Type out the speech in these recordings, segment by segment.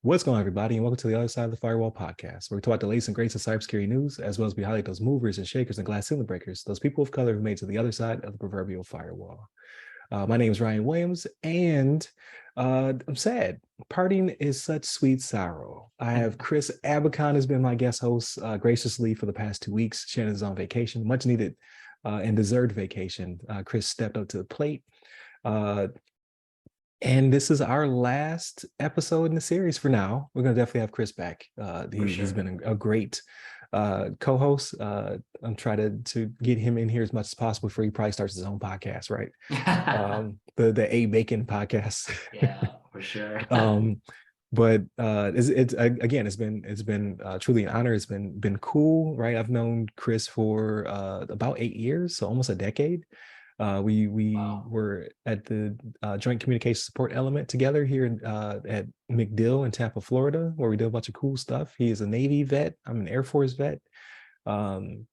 What's going on, everybody, and welcome to the other side of the Firewall podcast, where we talk about the latest and greatest of cybersecurity news, as well as we highlight those movers and shakers and glass ceiling breakers, those people of color who made it to the other side of the proverbial firewall. My name is Ryan Williams, and I'm sad. Parting is such sweet sorrow. I have Chris Abacon has been my guest host graciously for the past 2 weeks. Shannon's on vacation, much needed and deserved vacation. Chris stepped up to the plate. And this is our last episode in the series for now. We're going to definitely have Chris back. He's been a great co-host. I'm trying to get him in here as much as possible before he probably starts his own podcast, right? The A Bacon podcast. Yeah, for sure. But it's been truly an honor. It's been cool, right? I've known Chris for about 8 years, so almost a decade. We Wow. were at the Joint Communication Support Element together here at MacDill in Tampa, Florida, where we did a bunch of cool stuff. He is a Navy vet. I'm an Air Force vet. And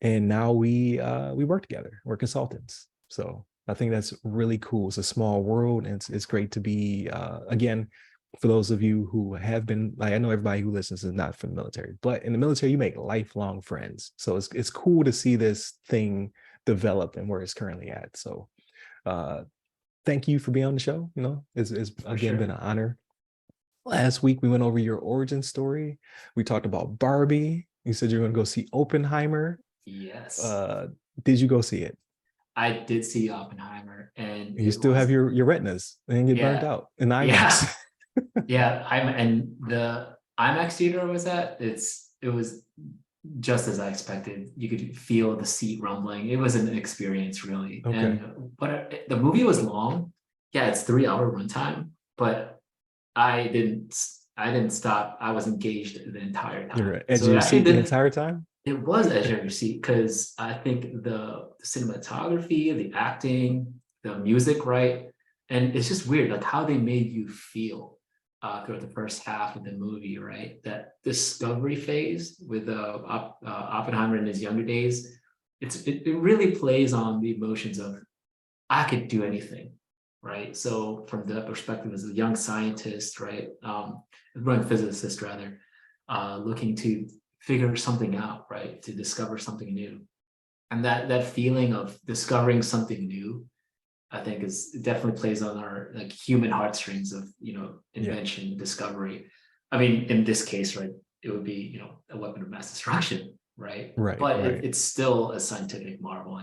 now we work together. We're consultants. So I think that's really cool. It's a small world, and it's great to be, again, for those of you who have been, like, I know everybody who listens is not from the military, but in the military, you make lifelong friends. So it's cool to see this thing develop and where it's currently at. So thank you for being on the show. It's again been an honor. Last week we went over your origin story. We talked about Barbie. You said you're going to go see Oppenheimer. Yes. Did you go see it? I did see Oppenheimer, and you still have your retinas and get burnt out in IMAX. Yeah. The IMAX theater I was at, it was just as I expected. You could feel the seat rumbling. It was an experience, really. Okay. But the movie was long. Yeah, it's 3-hour runtime, but I didn't stop. I was engaged the entire time. You're right. Edge of your seat the entire time? It was edge of your seat because I think the cinematography, the acting, the music, right? And it's just weird, like how they made you feel throughout the first half of the movie, right? That discovery phase with Oppenheimer in his younger days, it really plays on the emotions of I could do anything, right? So from the perspective as a young scientist, right, young physicist rather, looking to figure something out, right, to discover something new, and that feeling of discovering something new, I think it definitely plays on our like human heartstrings of invention, discovery. I mean, in this case, right, it would be a weapon of mass destruction, right? Right. But it's still a scientific marvel,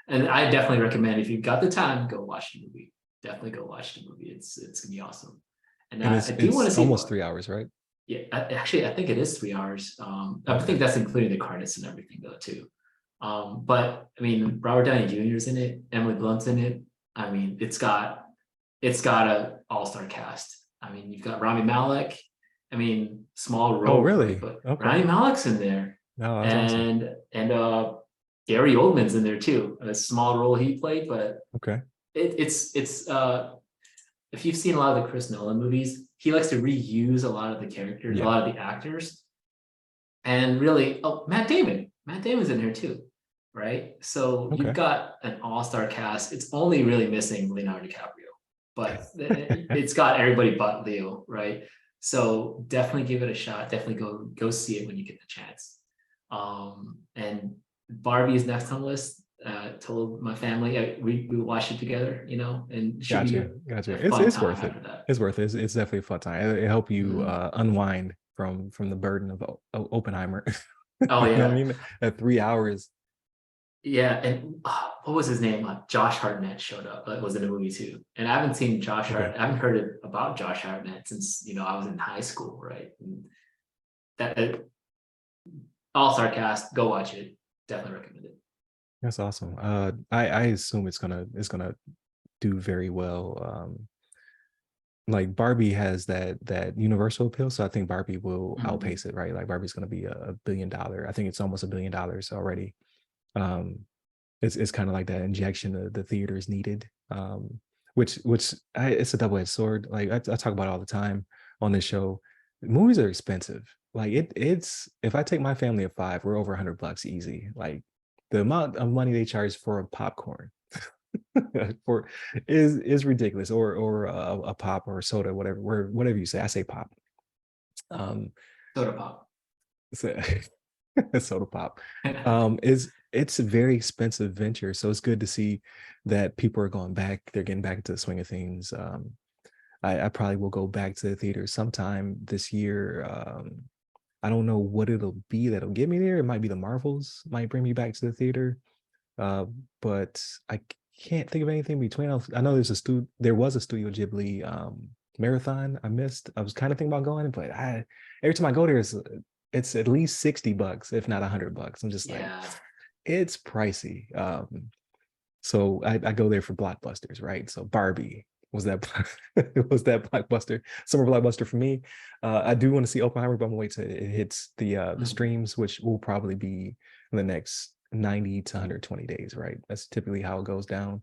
and I definitely recommend if you've got the time, go watch the movie. Definitely go watch the movie. It's gonna be awesome. And I do want to see almost 3 hours, right? Yeah, actually, I think it is 3 hours. I think that's including the credits and everything though too. But I mean, Robert Downey Jr. is in it, Emily Blunt's in it. I mean, it's got a all-star cast. I mean, you've got Rami Malek. I mean, small role. Oh, really? But okay. Rami Malek's in there. Oh, that's awesome. And Gary Oldman's in there too. A small role he played, but okay. It's if you've seen a lot of the Chris Nolan movies, he likes to reuse a lot of the characters, a lot of the actors. And really, Matt Damon's in here too. Right, so you've got an all-star cast. It's only really missing Leonardo DiCaprio, but it's got everybody but Leo, right? So definitely give it a shot. Definitely go see it when you get the chance. And Barbie is next on the list. Told my family we watched it together, and gotcha. It's worth it. It's worth it. It's definitely a fun time. It help you unwind from the burden of Oppenheimer. Oh yeah, I mean, at 3 hours. Yeah, and what was his name? Josh Hartnett showed up. That was in the movie too. And I haven't seen Josh Hartnett. I haven't heard about Josh Hartnett since I was in high school, right? And that all-star cast. Go watch it. Definitely recommend it. That's awesome. I assume it's gonna do very well. Like Barbie has that universal appeal, so I think Barbie will outpace it, right? Like Barbie's gonna be a $1 billion. I think it's almost $1 billion already. It's kind of like that injection the theaters needed, which it's a double-edged sword. Like I talk about it all the time on this show. Movies are expensive. Like it's if I take my family of 5, we're over $100 easy. Like the amount of money they charge for a popcorn for is ridiculous, or a pop or a soda, whatever you say. I say pop. Um, Soda pop. so, soda pop. Is it's a very expensive venture, so it's good to see that people are going back. They're getting back into the swing of things. I probably will go back to the theater sometime this year. I don't know what it'll be that'll get me there. It might be the Marvels, might bring me back to the theater. Uh, but I can't think of anything between. I know there was a Studio Ghibli marathon I missed. I was kind of thinking about going, but every time I go there, it's at least $60, if not $100. I'm just like, Yeah. it's pricey. So I go there for blockbusters, right? So Barbie was that was that blockbuster, summer blockbuster for me. I do want to see Oppenheimer, but I'm gonna wait till it hits the streams, which will probably be in the next 90 to 120 days, right? That's typically how it goes down.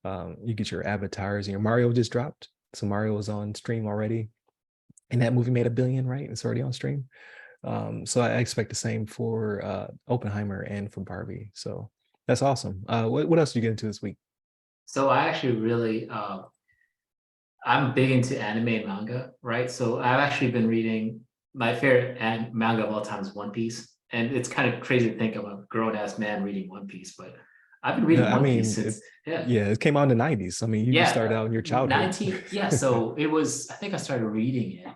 You get your avatars, and your Mario just dropped. So Mario is on stream already. And that movie made $1 billion, right? It's already on stream. So I expect the same for Oppenheimer and for Barbie. So that's awesome. What else did you get into this week? So I actually really I'm big into anime and manga, right? So I've actually been reading my favorite manga of all time is One Piece. And it's kind of crazy to think I'm a grown-ass man reading One Piece, but I've been reading I One Piece mean, since, yeah. yeah, it came out in the 90s. I mean, you started Yeah, out in your childhood. 19, yeah. So it was, I think I started reading it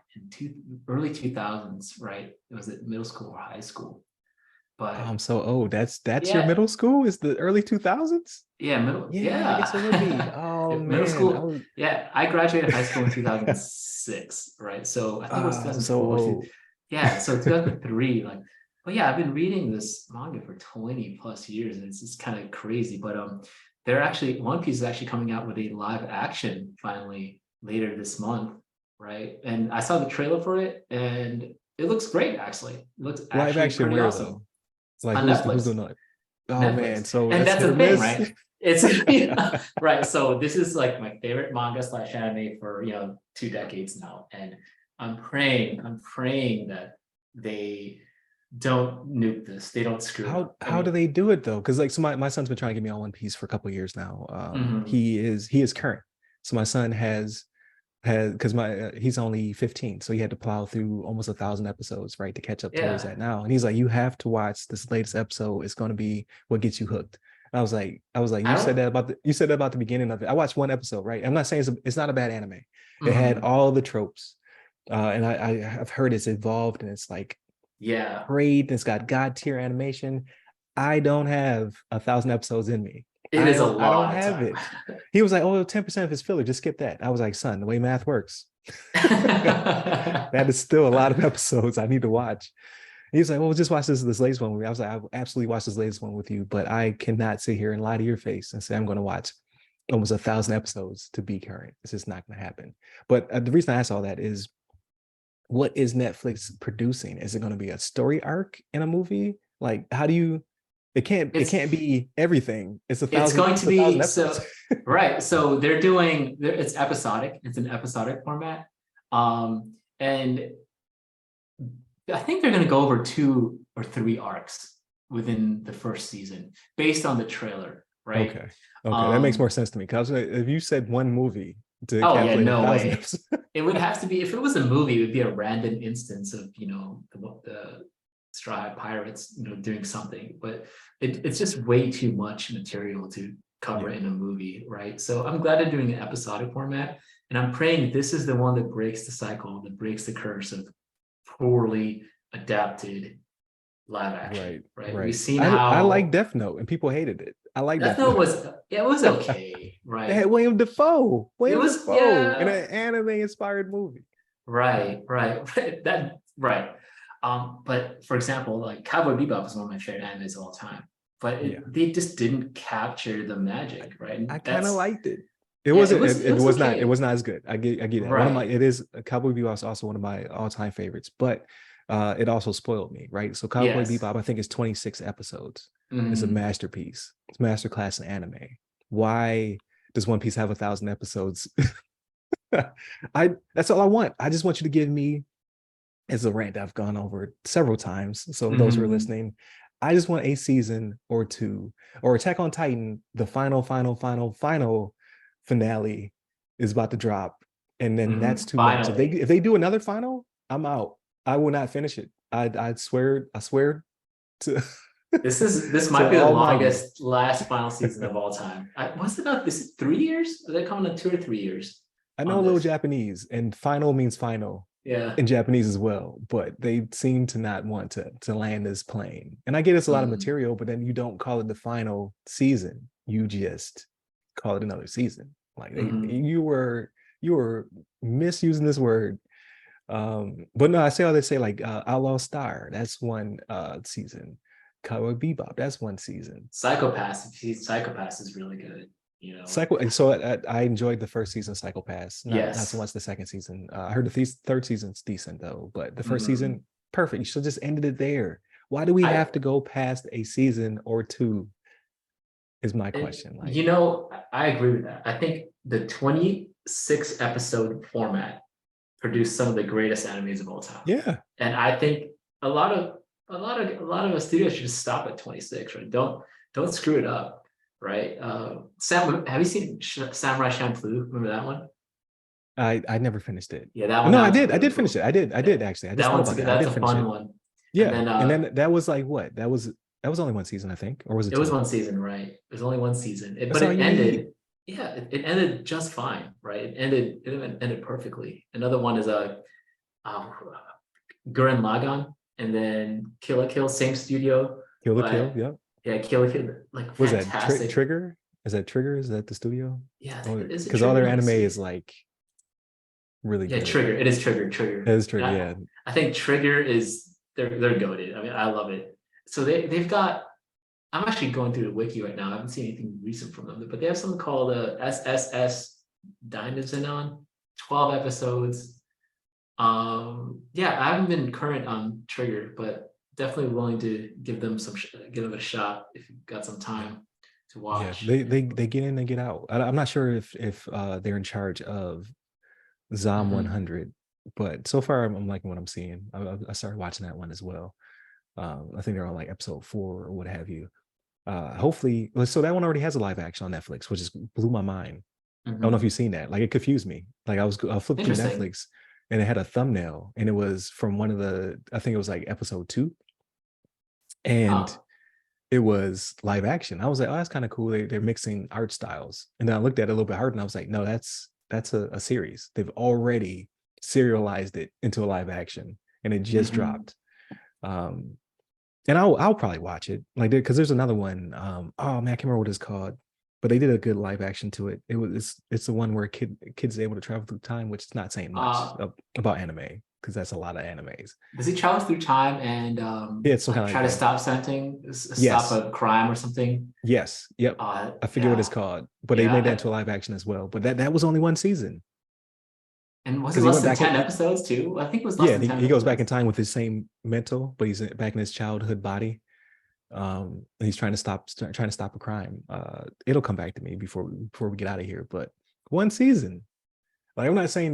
in early 2000s, right? It was at middle school or high school. I'm But so old. That's your yeah, middle school? Is the early 2000s? Yeah, I guess it would be. yeah. Oh Middle man, school, yeah. I graduated high school in 2006, right? So I think it was I'm so 2004. old. Yeah, so 2003, like, but yeah, I've been reading this manga for 20 plus years, and it's just kind of crazy. But they're actually One Piece is actually coming out with a live action finally later this month, right? And I saw the trailer for it, and it looks great. Actually, it looks Live actually action pretty where awesome though? Like on who's Netflix. doing that? Oh man, Netflix. so And that's that's hit the or thing, miss. right? It's right. So this is like my favorite manga slash anime for 2 decades now. And I'm praying that they don't nuke this. They don't screw it up. I How do mean, they do it though? Because like, so my son's been trying to get me on One Piece for a couple of years now. mhm, He is current. So my son has because he's only 15, so he had to plow through almost 1,000 episodes, right, to catch up to where he's yeah. at now. And he's like, you have to watch this latest episode. It's going to be what gets you hooked. I was like, I don't you said that about the beginning of it. I watched one episode, right? I'm not saying it's not a bad anime. It had mhm, all the tropes, and I've heard it's evolved and it's like yeah. great. It's got god tier animation. I don't have 1,000 episodes in me. It I is a don't I don't lot of have time. it. He was like, oh, 10% of his filler, just skip that. I was like, son, the way math works, that is still a lot of episodes I need to watch. He was like, well, just watch this latest one with me. I was like, I will absolutely watch this latest one with you, but I cannot sit here and lie to your face and say I'm going to watch almost 1,000 episodes to be current. It's just not going to happen. But the reason I asked all that is, what is Netflix producing? Is it going to be a story arc in a movie? Like, how do you? It it's can't be everything. It's a it's thousand. going It's to a thousand be episodes. so right. So they're doing it's episodic. It's an episodic format. And I think they're going to go over 2 or 3 arcs within the first season based on the trailer, right? Okay, okay, that makes more Um, sense to me. Because if you said one movie to oh yeah, encapsulate a no thousand way. episodes, It would have to be if it was a movie, it would be a random instance of the Straw Hat Pirates, doing something, but it's just way too much material to cover yeah, in a movie, right? So I'm glad they're doing an episodic format, and I'm praying this is the one that breaks the cycle, that breaks the curse of poorly adapted live action, right, right? We've right. seen I like how Death Note, and people hated it. I like Death Death Note Note. was, it was okay, They had right? William Defoe, It William was, Defoe in yeah, an anime-inspired movie. right. That right. But for example, like Cowboy Bebop is one of my favorite animes of all time, but Yeah, they just didn't capture the I, magic, right? And I kind of that's liked it. It yeah, wasn't. it was It okay, was not as good. I get that. One of my. right? It is Cowboy Bebop is also one of my all time favorites, but it also spoiled me. Right. So Cowboy Yes. Bebop, I think, is 26 episodes. It's a Mhm. masterpiece. It's a masterclass in anime. Why does One Piece have 1,000 episodes? I That's all I want. I just want you to give me, as a rant I've gone over several times. So those who are Mhm. listening, I just want a season or two. Or Attack on Titan, the final finale is about to drop, and then that's too much. Finally. If they do another final, I'm out. I will not finish it. I swear to This might to be the Almighty. longest last final season of all time. Was it not this 3 years? Are they coming in 2 or 3 years I know on a little this? Japanese, and final means final Yeah. in Japanese as well, but they seem to not want to land this plane. And I get it's a lot of Mm, material, but then you don't call it the final season. You just call it another season. Like mhm. you were misusing this word. But no, I say all they say like Outlaw Star, that's one season. Cowboy Bebop, that's one season. Psychopaths. Psychopaths is really good. So I enjoyed the first season of Psycho Pass, not so Yes. much the second season. I heard the third season's decent though, but the first Mhm. season, perfect. You should just ended it there. Why do we I have to go past a season or two? Is my and question. Like, I agree with that. I think the 26 episode format produced some of the greatest animes of all time. yeah, And I think a lot of a studios should just stop at 26, right? Don't screw it up, right? Sam, have you seen Samurai Champloo? Remember that one? I never finished it. Yeah, that one No, that one's I really did finish it. cool. I Yeah, did actually. I just that thought one's about that. I that's did a finish fun it. one. And Yeah, then and then that was like what? That was only one season, I think, or was it it was two? one season, right? There's only one season, That's but all it you need. ended. Yeah, it ended just fine, right? It ended perfectly. Another one is uh, Gurren Lagann, and then Kill la Kill, same studio, Kill the Kill. but Yep. yeah, Kill la Kill, like Was that fantastic. Trigger? Is that Trigger? Is that the studio? Yeah, I think Oh, it is a because all Trigger. their Let me anime is see. like really Yeah, good. Trigger. It is Trigger. That Trigger. is Trigger. Yeah. I think Trigger is they're goaded. I mean, I love it. So they've got. I'm actually going through the wiki right now. I haven't seen anything recent from them, but they have something called SSS Dynazenon, 12 episodes. Yeah, I haven't been current on Trigger, but definitely willing to give them a shot if you've got some Yeah. time to Yeah. watch. They get in, they get out. I'm not sure if they're in charge of Zom Mhm. 100, but so far I'm liking what I'm seeing. I started watching that one as well. I think they're on like episode 4 or what have you. Hopefully, so that one already has a live action on Netflix, which just blew my mind. I don't know if Mhm. you've seen that. Like it confused me. Like I flipped through Interesting. Netflix and it had a thumbnail and it was from one of the, I think it was like episode 2, and Oh. it was live action. I was like, oh, that's kind of cool. They're mixing art styles. And then I looked at it a little bit harder and I was like, no, that's a series. They've already serialized it into a live action and it just Mhm. dropped. Um, and I'll probably watch it like because there's another one. Oh man, I can't remember what it's called, but they did a good live action to it. It's the one where kids are able to travel through time, which is not saying much Uh, about anime because that's a lot of animes. does he travel through time and Yeah, it's some like kind of try like to that. stop something, stop Yes, a crime or something? yes, yep. I forget what it's Yeah, called, but they yeah. made that into a live action as well. But that was only one season And was it because he less went than back 10 in. episodes too? I think it was less Yeah, than 10 he goes back in episodes. time with his same mental, but he's back in his childhood body. He's trying to stop a crime. It'll come back to me before we get out of here. But one season, like I'm not saying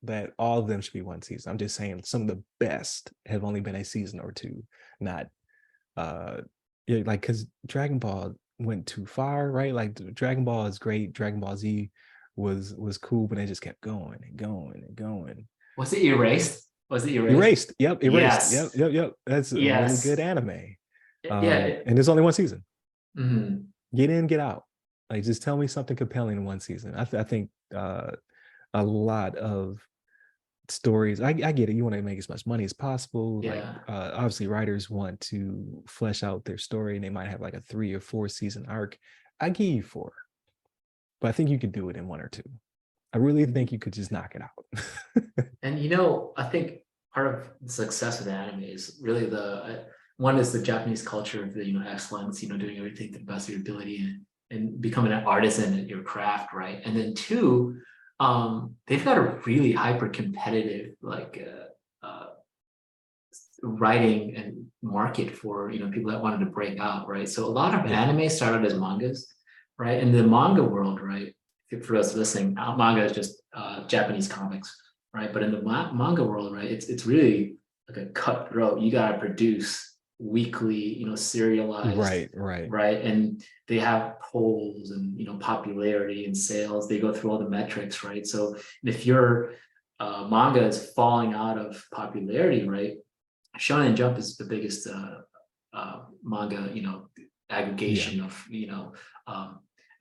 that all of them should be one season. I'm just saying some of the best have only been a season or two, not yeah, like because Dragon Ball went too far, right? Like Dragon Ball is great. Dragon Ball Z was cool, but it just kept going and going and going. Was it Erased? Was it Erased? Erased. Yep, erased. Yes. Yep. That's a really good Yes. anime. Yeah. And there's only one season. Mhm. Get in, get out. Like just tell me something compelling in one season. I think a lot of stories. I get it. You want to make as much money as possible. Like Yeah. obviously, writers want to flesh out their story, and they might have like a 3 or 4 season arc. I give you 4, but I think you could do it in 1 or 2. I really think you could just knock it out. And I think part of the success of anime is really one is the Japanese culture of the excellence, doing everything to the best of your ability and becoming an artisan at your craft, right? And then two, they've got a really hyper competitive writing and market for people that wanted to break out, right? So a lot of Yeah, anime started as mangas, right? In the manga world, right? For us listening, manga is just Japanese comics, right? But in the manga world, right, it's really like a cutthroat. You gotta produce weekly, serialized, Right. right? And they have polls and popularity and sales. They go through all the metrics, right? So if your manga is falling out of popularity, right? Shonen Jump is the biggest manga, Yeah. aggregation of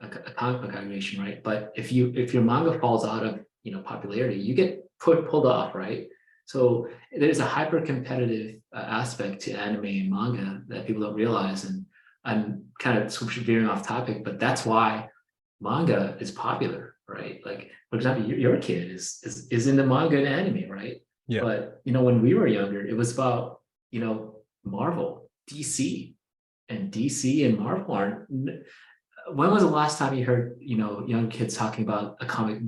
a comic book aggregation, right? But if your manga falls out of popularity, you get pulled off, right? So there's a hyper competitive aspect to anime and manga that people don't realize, and I'm kind of veering off topic, but that's why manga is popular, right? Like for example, your kid is into manga and anime, right? Yeah. But when we were younger, it was about Marvel, DC, and DC and Marvel aren't. When was the last time you heard young kids talking about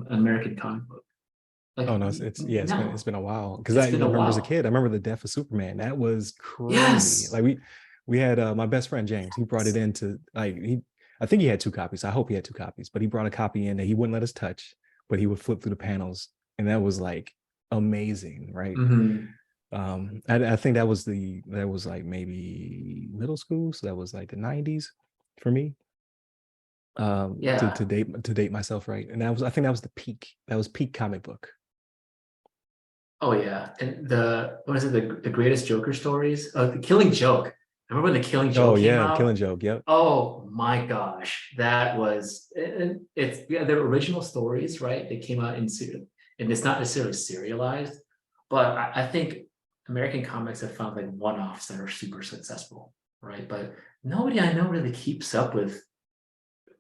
American comic book? Oh Like no, it's yeah, it's no, been a while. Because it's I been a remember as a while. kid, I remember the death of Superman. That was crazy. Yes. Like we had my best friend James. He brought it into like he I think he had two copies. I hope he had two copies, but he brought a copy in that he wouldn't let us touch, but he would flip through the panels, and that was like amazing, right? Hmm. I think that was like maybe middle school, so that was like the 90s for me. Yeah. To date myself, right? And I think that was the peak. That was peak comic book. Oh yeah. And the what is it? The greatest Joker stories? The Killing Joke. I remember when the Killing Oh Joke came yeah, the Killing out. Joke. Yep. Oh my gosh, that was and it's yeah, they're original stories, right? They came out and it's not necessarily serialized, but I think American comics have found like one-offs that are super successful, right? But nobody I know really keeps up with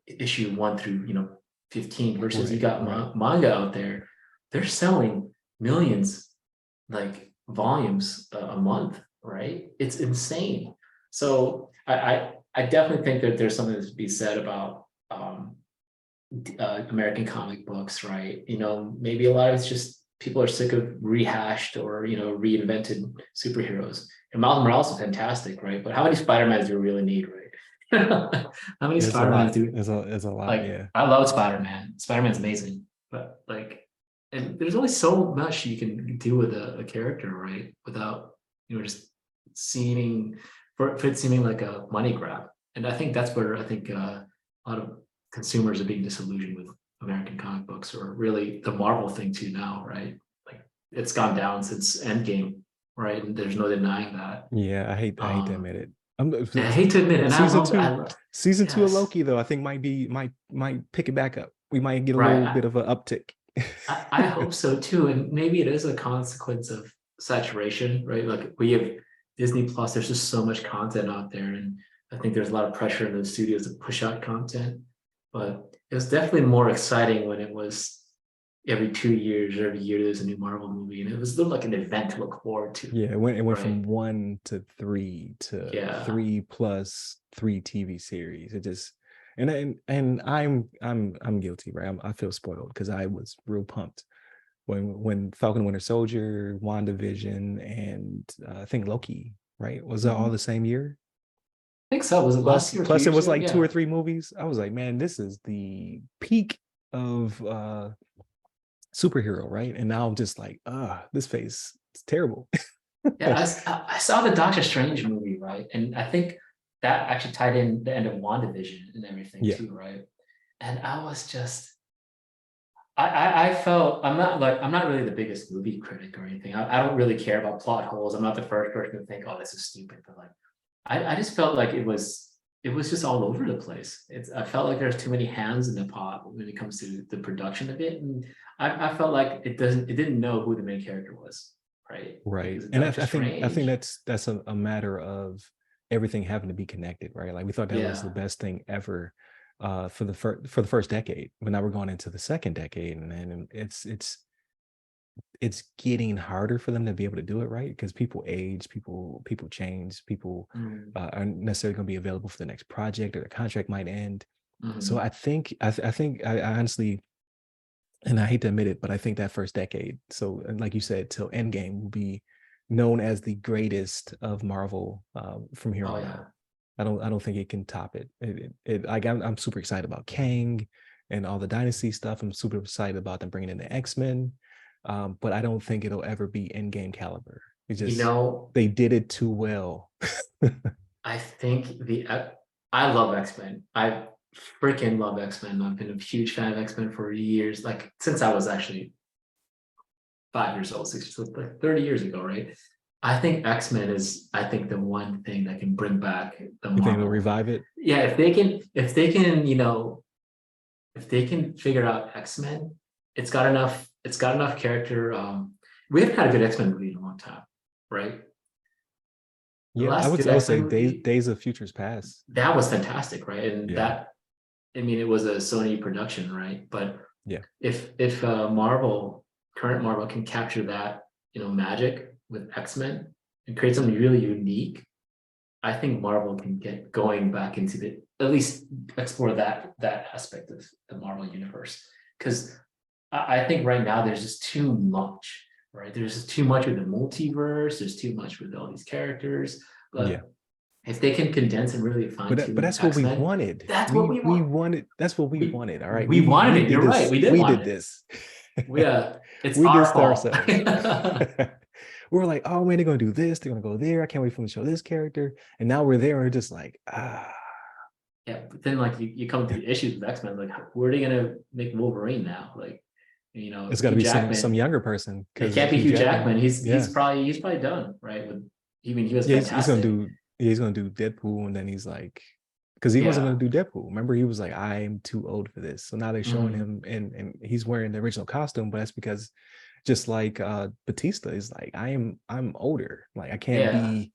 issue 1 through 15 versus you got Right. manga out there. They're selling millions like volumes a month, right? It's insane. So I definitely think that there's something to be said about American comic books, right? Maybe a lot of it's just people are sick of rehashed or reinvented superheroes. And Miles Morales is fantastic, right? But how many Spider-Mans do we really need, right? How many It's a Spider-Mans lot. do we It's a lot. like? Yeah. I love Spider-Man. Spider-Man's amazing, but and there's only so much you can do with a character, right? Without just seeming for it seeming like a money grab. And I think that's where I think a lot of consumers are being disillusioned with American comic books, or really the Marvel thing too now, right? Like it's gone down since Endgame, right? And there's no denying that. Yeah, I hate to Um, admit it. and I hate to admit, and Season I two, love, season two of yes, Loki though, I think might pick it back up. We might get a right. little bit of an uptick. I hope so too. And maybe it is a consequence of saturation, right? Like we have Disney Plus, there's just so much content out there. And I think there's a lot of pressure in the studios to push out content. But it was definitely more exciting when it was every 2 years or every year there's a new Marvel movie. And it was like an event to look forward to, Yeah, it went from right? one to three to Yeah. three plus three TV series. It just and I'm guilty, right? I feel spoiled because I was real pumped when Falcon and Winter Soldier, WandaVision, and I think Loki, right? Was that all Mhm. the same year? I think so. Was it last year or two Plus it years was ago? like two or Yeah. three movies. I was like, man, this is the peak of superhero, right? And now I'm just like, this face is terrible. Yeah, I saw the Doctor Strange movie, right? And I think that actually tied in the end of WandaVision and everything Yeah. too, right? And I was just, I felt I'm not really the biggest movie critic or anything. I don't really care about plot holes. I'm not the first person to think, oh, this is stupid. But like, I just felt like it was just all over the place. I felt like there's too many hands in the pot when it comes to the production of it, and I felt like it didn't know who the main character was, right? Like, Right. is it And Doctor I think Strange? that's a matter of everything having to be connected, right? Like we thought that was the Yeah. best thing ever for the first decade. But now we're going into the second decade, and then it's getting harder for them to be able to do it right because people age, people change, people Mm, aren't necessarily going to be available for the next project, or the contract might end. So mhm. I think I honestly, and I hate to admit it, but I think that first decade, so and like you said, till Endgame will be known as the greatest of Marvel from here Oh on out. yeah. I don't think it can top it. Like I'm super excited about Kang and all the Dynasty stuff. I'm super excited about them bringing in the X-Men, but I don't think it'll ever be Endgame caliber. It You just, know, they did it too well. I think I love X-Men. I freaking love X-Men. I've been a huge fan of X-Men for years, like since I was actually 5 years old, 6 years old, like 30 years ago, right? I think X-Men is, I think, the one thing that can bring back the You think they'll Marvel. revive it? Yeah, if they can, if they can figure out X-Men, it's got enough character. We haven't had a good X-Men movie in a long time, right? The Yeah, last good I would X-Men say movie, Days of Futures Past. that was fantastic, right? And Yeah, that, I mean, it was a Sony production, right? But yeah, if current Marvel can capture that, magic with X-Men and create something really unique, I think Marvel can get going back into at least explore that aspect of the Marvel universe. Because I think right now there's just too much, right? There's just too much with the multiverse, there's too much with all these characters. yeah. But if they can condense and really fine But tune that's what we X-Men, wanted. that's what we We want. wanted. That's what we We wanted. All right, we wanted we it. did You're right. this. We did We want did it. this. It's We did our this to fault. ourselves. We were like, oh man, they're gonna do this. They're gonna go there. I can't wait for them to show this character. And now we're there. And we're just like, ah. Yeah, but then like you come to the issues with X-Men, like who are they gonna make Wolverine now? Like, It's got to Hugh be some Jackman. younger person It because can't be Hugh Hugh Jackman. Jackman. He's Yeah, he's probably done, right? He was yeah. He's gonna fantastic. do. Yeah, he's gonna do Deadpool, and then he's like, because he wasn't Yeah. gonna do Deadpool. Remember, he was like, I'm too old for this. So now they're showing Mhm. him, and he's wearing the original costume, but that's because just like Batista is like, I'm older. Like I can't Yeah. be,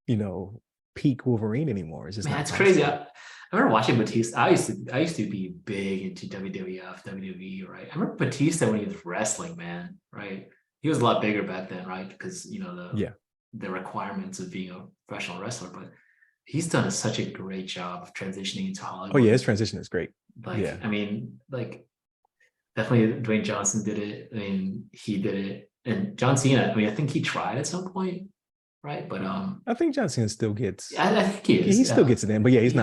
you know, peak Wolverine anymore. It's just Man, not it's crazy. possible. I remember watching Batista. I used to be big into WWF, WWE, right? I remember Batista when he was wrestling, man, right? He was a lot bigger back then, right? Because Yeah. the requirements of being a professional wrestler, but he's done such a great job of transitioning into Oh yeah, his Hollywood. transition is great. Like, Yeah. I mean, like definitely Dwayne Johnson did it. I mean, he did it. And John Cena, I mean, I think he tried at some point, right? But I think John Cena still gets I think he he is. still Yeah. gets it in, but yeah, Yeah, he's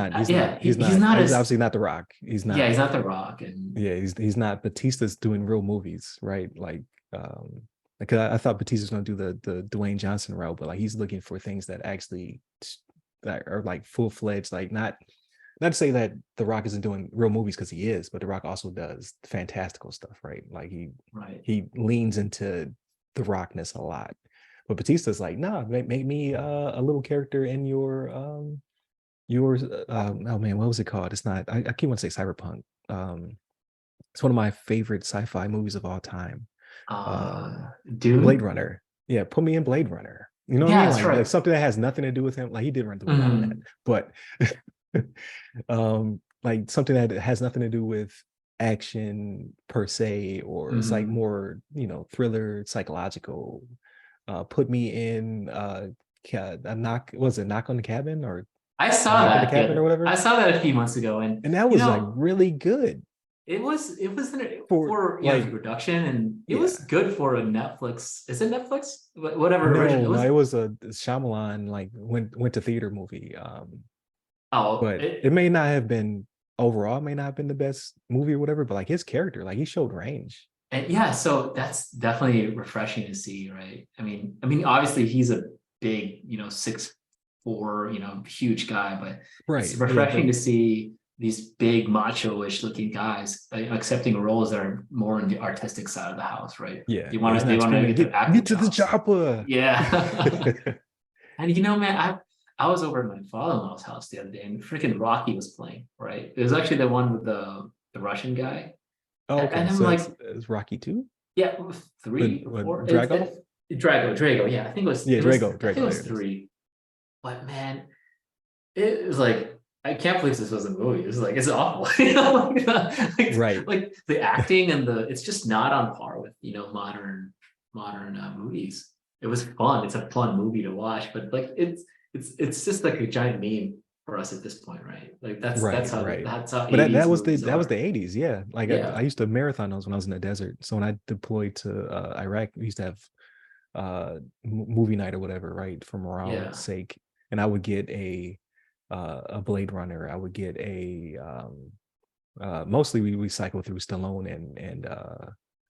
not he's as obviously not The Rock. He's yeah, not, he's not The Rock. And yeah, he's not. Batista's doing real movies, right? Like I thought Batista's gonna do the Dwayne Johnson route, but like he's looking for things that actually that are like full-fledged, like not to say that The Rock isn't doing real movies because he is, but The Rock also does fantastical stuff, right? Like right. he leans into the Rockness a lot. But Batista's like, nah, make me a little character in oh man, what was it called? It's not, I keep wanting to say Cyberpunk. It's one of my favorite sci-fi movies of all time. Um Blade Dune? Runner. Yeah, put me in Blade Runner. You know what I Yeah, mean? that's Like right. something that has nothing to do with him. Like he did run through a lot of that, Mhm. but like something that has nothing to do with action per se, or it's like Mhm. more, thriller, psychological. Put me in a knock, was it Knock on the Cabin or I a saw Knock at the that the Cabin or other I whatever? saw that a few months ago, and And that you was like know, really good for for the like, production, and it yeah. was good for a Netflix. Is it Netflix? Whatever original No, it no, it was. was a Shyamalan like went to theater movie. Oh, But it may not have been overall, it may not have been the best movie or whatever, but like his character, like he showed range. and yeah, so that's definitely refreshing to see, right? I mean, obviously he's a big, 6'4", huge guy, but it's Right. Yeah, refreshing but to see these big macho-ish looking guys accepting roles that are more in the artistic side of the house, right? yeah, They yeah, want he's to they not want to screaming, get their get acting to the chops. chopper. Yeah. And man, I was over at my father-in-law's house the other day, and freaking Rocky was playing, right? It was actually the one with the Russian guy. Oh, And okay. I'm So like, it's Rocky 2? yeah, With three or four. Drago? Drago. Yeah, I think it was. Yeah, I think it Drago, there was it is. three. But man, it was like I can't believe this was a movie. It's like it's awful. Like the acting and it's just not on par with modern movies. It was fun. It's a fun movie to watch, but like it's just like a giant meme for us at this point, right? Like Right, right. that's how But that 80s was movies that was the are. 80s, yeah. Like I Yeah. used to marathon those when I was in the desert. So when I deployed to Iraq, we used to have movie night or whatever, right, for morale's Yeah. sake. And I would get a Blade Runner. I would get a mostly we cycle through Stallone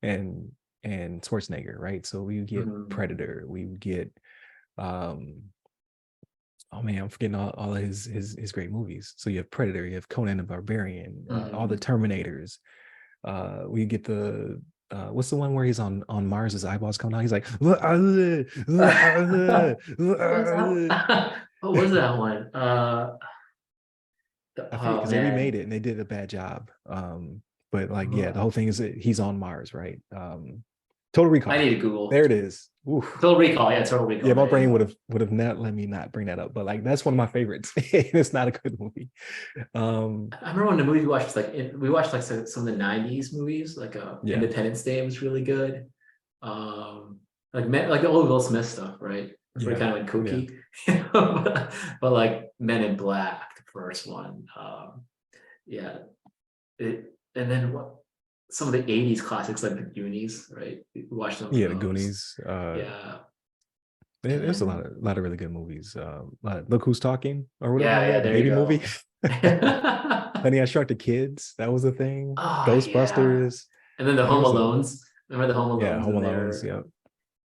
and and Schwarzenegger, right? So we would get Mhm. Predator, we would get Um, oh man, I'm forgetting all of his great movies. So you have Predator, you have Conan the Barbarian, all the Terminators. We get the what's the one where he's on Mars, his eyeballs come out, he's like What was that one? I forget Oh because they remade man, it and they did a bad job. But like, yeah, the uh, whole thing is that he's on Mars, right? Total I Recall. need to Google. There it is. Oof. Total Recall. Yeah, Total Yeah, Recall. my There you brain go. would have not let me not bring that up, but like that's one of my favorites. It's not a good movie. I remember when the movie we watched was like we watched like some of the '90s movies, like Yeah, Independence Day was really good. Like the old Will Smith stuff, right? Before he yeah, kind of went yeah. kooky, but like Men in Black, the first one. Yeah, and then what? Some of the '80s classics like the Goonies, right? We watched some of Yeah, the those. Goonies. Yeah, and There's a then lot of really good movies. Look Who's Talking or whatever, yeah, yeah, the there you baby movie. go. Honey, I Shrunk the Kids. That was a thing. Oh yeah, Ghostbusters. and then the Like it Home was a Alones. Remember the Home yeah, Alones Home in Alone's. there? Yeah,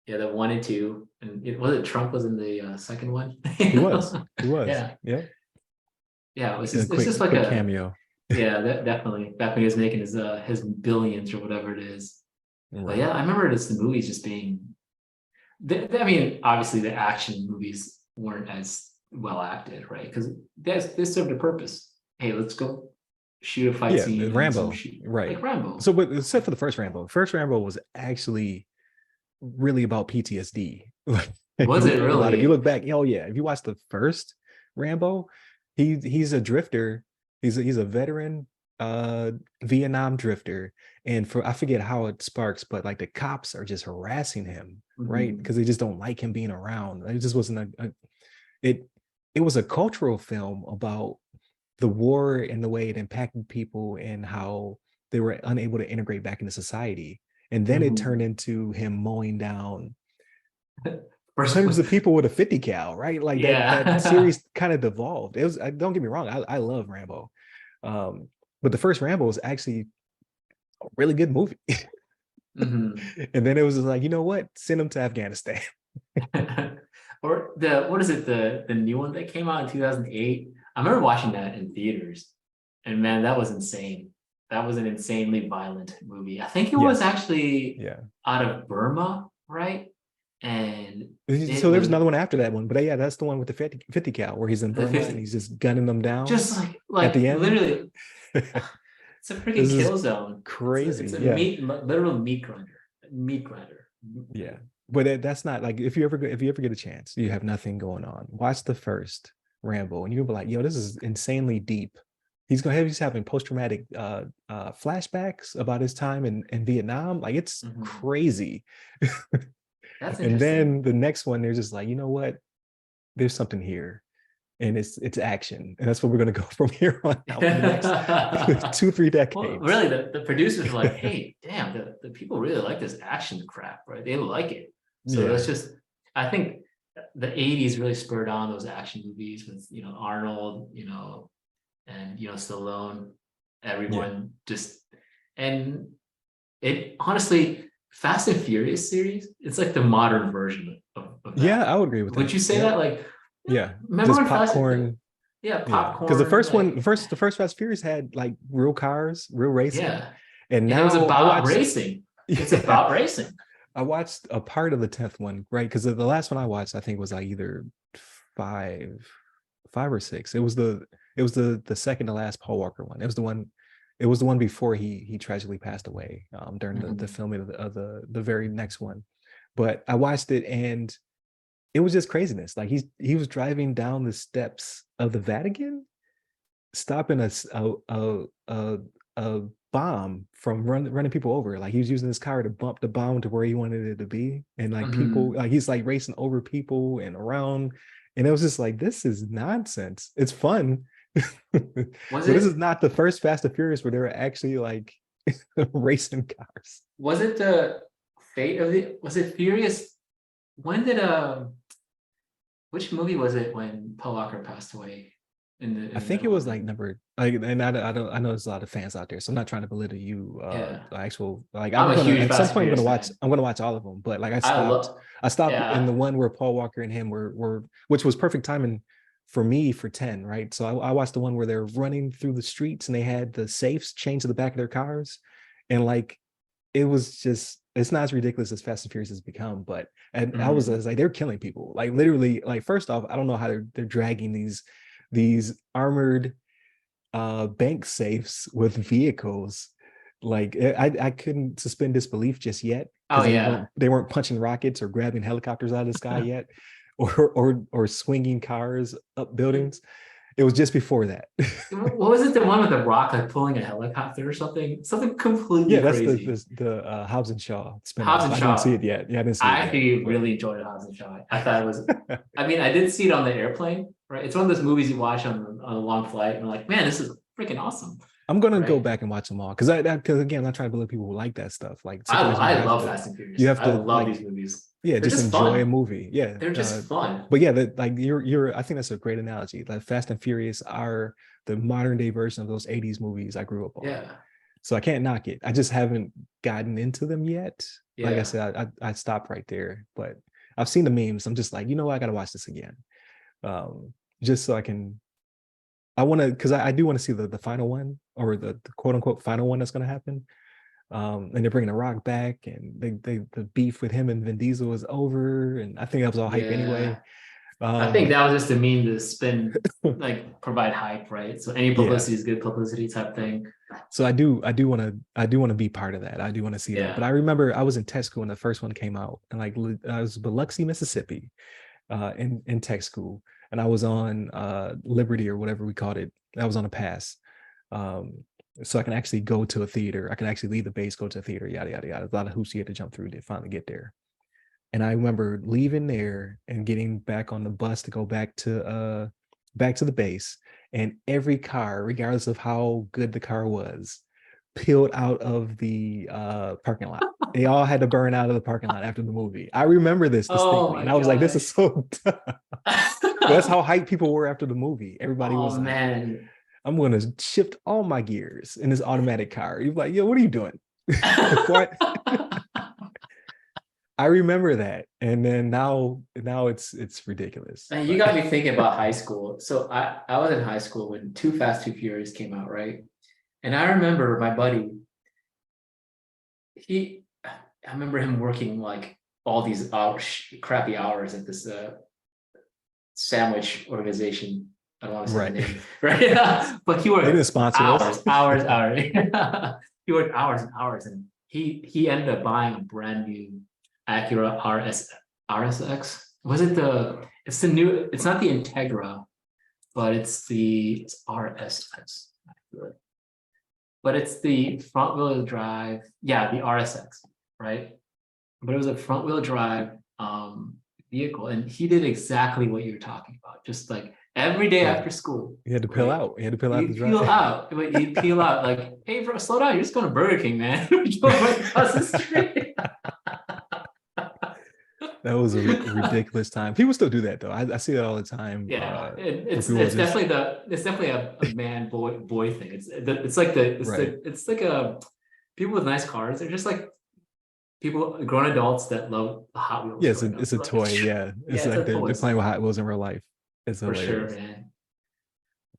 Yeah, the one and two, and was it Trump was in the second one? he was. He was. Yeah, Yeah, yeah. a It's just like quick a cameo. yeah, that definitely back when he was making his billions or whatever it is. But Right. yeah, I remember this the movies just being. I mean, obviously the action movies weren't as well acted, right? Because they served a purpose. Hey, let's go shoot a fight Yeah, scene and some Rambo. shoot Right. like Rambo. So, but except for the first Rambo was actually really about PTSD. Like, if Was you it think about it, if you really? look back, oh yeah, if you watch the first Rambo, he's a drifter. He's a veteran Vietnam drifter. And for I forget how it sparks, but like the cops are just harassing him, right? Mhm. Because they just don't like him being around. It just wasn't it it was a cultural film about the war and the way it impacted people and how they were unable to integrate back into society. And then it turned Mhm. into him mowing down First, hundreds of people with a 50 cal, right? Like that yeah. series kind of devolved. It was don't get me wrong, I love Rambo. Um, but the first Rambo was actually a really good movie. Mhm. And then it was just like, you know what? Send him to Afghanistan. Or the what is it the new one that came out in 2008? I remember watching that in theaters, and man, that was insane. That was an insanely violent movie. I think it was Yes. actually Yeah. out of Burma, right? And it So there was was another one after that one, but yeah, that's the one with the 50 cal where he's in the Burma and 50, he's just gunning them down just at like the end. literally, it's a freaking This is kill zone. It's crazy. a Yeah. literal meat grinder. Yeah. But that's not like if you ever get a chance, you have nothing going on. Watch the first Rambo and you'll be like, yo, this is insanely deep. He's having post-traumatic flashbacks about his time in Vietnam. Like it's Mhm. crazy. That's And interesting. then the next one, they're just like, you know what? There's something here. And it's action. And that's what we're gonna go from here on out for the next two, three Well, decades. really, the producers were like, hey, damn, the people really like this action crap, right? They like it. So Yeah. that's just, I think the '80s really spurred on those action movies with, Arnold, and, Stallone, Yeah. everyone just, and it honestly, Fast and Furious series, it's like the modern version of Yeah, that. I would agree with Would that. you say Yep. that? Like, Yeah. remember Just when popcorn. yeah, Yeah. Because the popcorn, first one, like, the first Fast Furious had like real cars, real racing. yeah. And And it was now I about watched, racing. It's yeah, about racing. I watched a part of the 10th one, right? Because the last one I watched, I think was like either five, five or six. It was the second to last Paul Walker one. It was the one before he tragically passed away during the Mhm. filming of the very next one. But I watched it and it was just craziness. Like he was driving down the steps of the Vatican, stopping a bomb from running people over. Like he was using his car to bump the bomb to where he wanted it to be, and like people, Mhm. like he's like racing over people and around, and it was just like this is nonsense. It's fun, but Was this is it not the first Fast and Furious where they were actually like racing cars. was it the fate of the was it Furious? When did which movie was it when Paul Walker passed away? in I the think it middle was of it. like number like, and I know there's a lot of fans out there, so I'm not trying to belittle you. Yeah, Actual like I'm I'm a gonna huge at some Fast and point Furious I'm fan. gonna watch all of them, but like I love, I stopped in yeah, the one where Paul Walker and him were which was perfect timing for me for 10, right? So I watched the one where they're running through the streets and they had the safes chained to the back of their cars, and like it was just it's not as ridiculous as Fast and Furious has become, but and I was mhm. like they're killing people like literally like first off I don't know how they're dragging these armored bank safes with vehicles. Like I couldn't suspend disbelief just yet Oh because yeah. they weren't punching rockets or grabbing helicopters out of the sky yet, or swinging cars up buildings. It was just before that. What was it? The one with the Rock like pulling a helicopter or something? Something completely Yeah, that's crazy. the Hobbs and Shaw Hobbs spinoff. and I didn't see Shaw. it yet. Yeah, I didn't see I it yet. actually But really enjoyed Hobbs and Shaw. I thought it was. I mean, I did see it on the airplane, right? It's one of those movies you watch on a long flight, and you're like, man, this is freaking awesome, I'm gonna go right? back and watch them all because because again, I'm not trying to believe people who like that stuff. Like some of these movies, I love Fast and you Furious. have I to love like these movies. yeah, They're just just enjoy a fun. movie. Yeah. They're just fun. But yeah, that like you're I think that's a great analogy. Like Fast and Furious are the modern day version of those 80s movies I grew up on. Yeah, So I can't knock it. I just haven't gotten into them yet. Like I yeah. said, I stopped right there. But I've seen the memes. I'm just like, you know what, I gotta watch this again. Um, just so I can I wanna because I do want to see the final one or the quote unquote final one that's gonna happen. And they're bringing The Rock back, and the beef with him and Vin Diesel is over, and I think that was all hype anyway. Yeah. I think Um, that was just a mean to spin, like provide hype, right? So any yeah, publicity is good publicity type thing. so I do want to be part of that. I do want to see that. But Yeah. I remember I was in tech school when the first one came out, and like I was in Biloxi, Mississippi, in tech school, and I was on Liberty or whatever we called it. I was on a pass. Um, so I can actually go to a theater. I can actually leave the base, go to a theater, yada yada yada. A lot of hoops you had to jump through to finally get there. And I remember leaving there and getting back on the bus to go back to the base. And every car, regardless of how good the car was, peeled out of the parking lot. They all had to burn out of the parking lot after the movie. I remember this Oh distinctly. And my I was like, this is gosh. so dumb. But that's how hyped people were after the movie. Everybody Oh was like, man. I'm gonna shift all my gears in this automatic car. You're like, yo, what are you doing? What? I remember that, and then now it's ridiculous. Man, you But got me thinking about high school. So I was in high school when Too Fast, Too Furious came out, right? And I remember my buddy, I remember him working like all these hours, crappy hours at this sandwich organization. I don't want to say the right, name, right? But he they didn't worked sponsor us. hours, hours, hours. He worked hours and hours, and he ended up buying a brand new Acura RSX. Was it the? It's the new. It's not the Integra, but it's RSX. But it's the front wheel drive. Yeah, the RSX, right? But it was a front wheel drive vehicle, and he did exactly what you're talking about. Just like every day Yeah, after school, you had to peel right? out. You had to peel out the You peel drive. out, but you peel out like, hey, bro, slow down. You're just going to Burger King, man. You're going right across the street. That was a ridiculous time. People still do that though. I see that all the time. Yeah, Where people just it's definitely a man boy thing. It's like right. it's like a people with nice cars. They're just like people, grown adults that love Hot Wheels Yeah, growing up. it's a Like toy. Yeah, yeah, it's it's like a they're toys playing with Hot Wheels in real life. It's for sure, hilarious. man.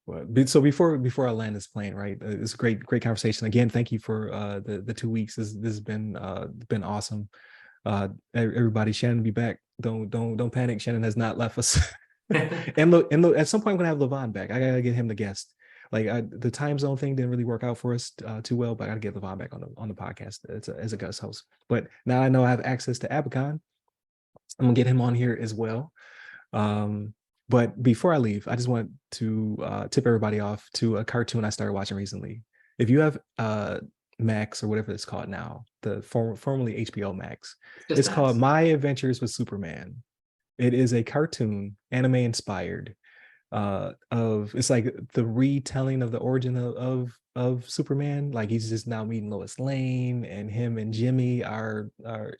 But so before I land this plane, right? It's a great conversation. Again, thank you for the 2 weeks. This has been awesome. Everybody, Shannon will be back. Don't panic. Shannon has not left us. and look, at some point I'm gonna have Levon back. I gotta get him the guest. Like the time zone thing didn't really work out for us too well, but I gotta get Levon back on the podcast as a guest host. But now I know I have access to Abacon. I'm gonna get him on here as well. Um, but before I leave, I just want to tip everybody off to a cartoon I started watching recently. If you have Max or whatever it's called now, the formerly HBO Max, It's just it's called Max. My Adventures with Superman. It is a cartoon, anime inspired, of it's like the retelling of the origin of Superman. Like he's just now meeting Lois Lane, and him and Jimmy are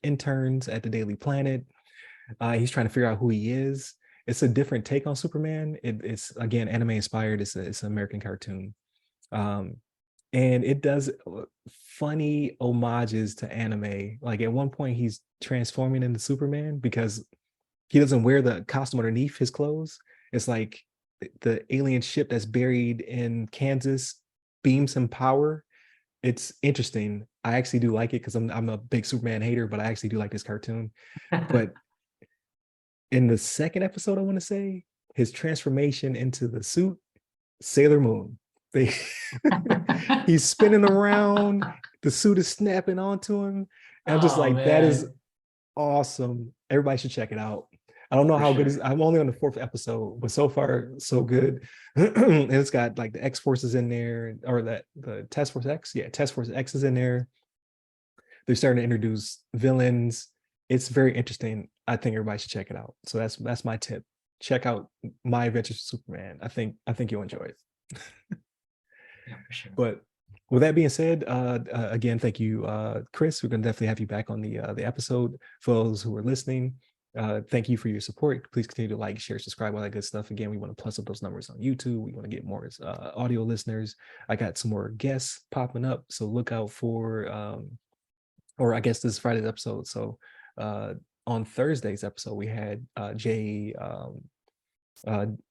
interns at the Daily Planet. He's trying to figure out who he is, it's a different take on Superman. It's again anime inspired. It's an American cartoon. Um, and it does funny homages to anime. Like at one point, he's transforming into Superman because he doesn't wear the costume underneath his clothes. It's like the alien ship that's buried in Kansas beams him power. It's interesting. I actually do like it because I'm a big Superman hater, but I actually do like this cartoon. But in the second episode, I want to say his transformation into the suit, Sailor Moon. They he's spinning around, the suit is snapping onto him. And I'm just Oh like, that is man, awesome. Everybody should check it out. I don't know for how good it is. sure. I'm only on the fourth episode, but so far so good. And it's got like the X Forces in there, or that the Task Force X. Yeah, Task Force X is in there. They're starting to introduce villains. It's very interesting. I think everybody should check it out. So that's my tip. Check out My Adventures with Superman. I think you'll enjoy it. Yeah, for sure. But with that being said, again, thank you, Chris. We're going to definitely have you back on the episode. For those who are listening, thank you for your support. Please continue to like, share, subscribe, all that good stuff. Again, we want to plus up those numbers on YouTube. We want to get more audio listeners. I got some more guests popping up, so look out for, or I guess this is Friday's episode. So on Thursday's episode, we had Jay.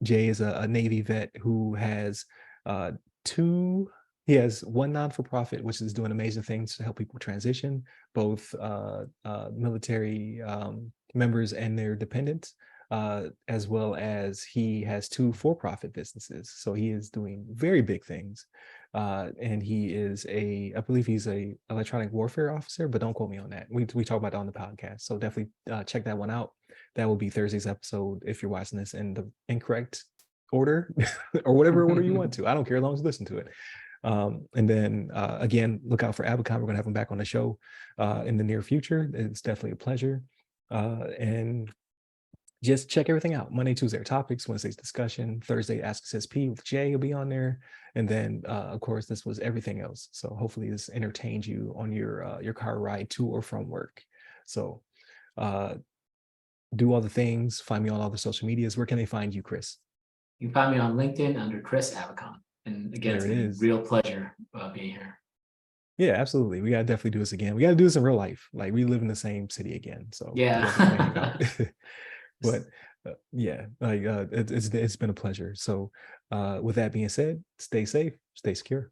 Jay is a Navy vet who has two. He has one non-for-profit, which is doing amazing things to help people transition, both military members and their dependents, as well as he has two for-profit businesses. So he is doing very big things. And he is I believe he's a electronic warfare officer, but don't quote me on that. We talk about that on the podcast. So definitely check that one out. That will be Thursday's episode if you're watching this in the incorrect order or whatever order you want to. I don't care as long as you listen to it. And then again, look out for Abacon. We're going to have him back on the show in the near future. It's definitely a pleasure. And just check everything out. Monday, Tuesday are topics, Wednesday's discussion, Thursday Ask CISSP with Jay will be on there. And then of course, this was everything else. So hopefully this entertained you on your car ride to or from work. So do all the things, find me on all the social medias. Where can they find you, Chris? You can find me on LinkedIn under Chris Abacon. And again, it's There it been a is. real pleasure being here. Yeah, absolutely. We gotta definitely do this again. We gotta do this in real life. Like we live in the same city again. So we gotta definitely hang out. Yeah. But yeah, like it's been a pleasure. So with that being said, stay safe, stay secure.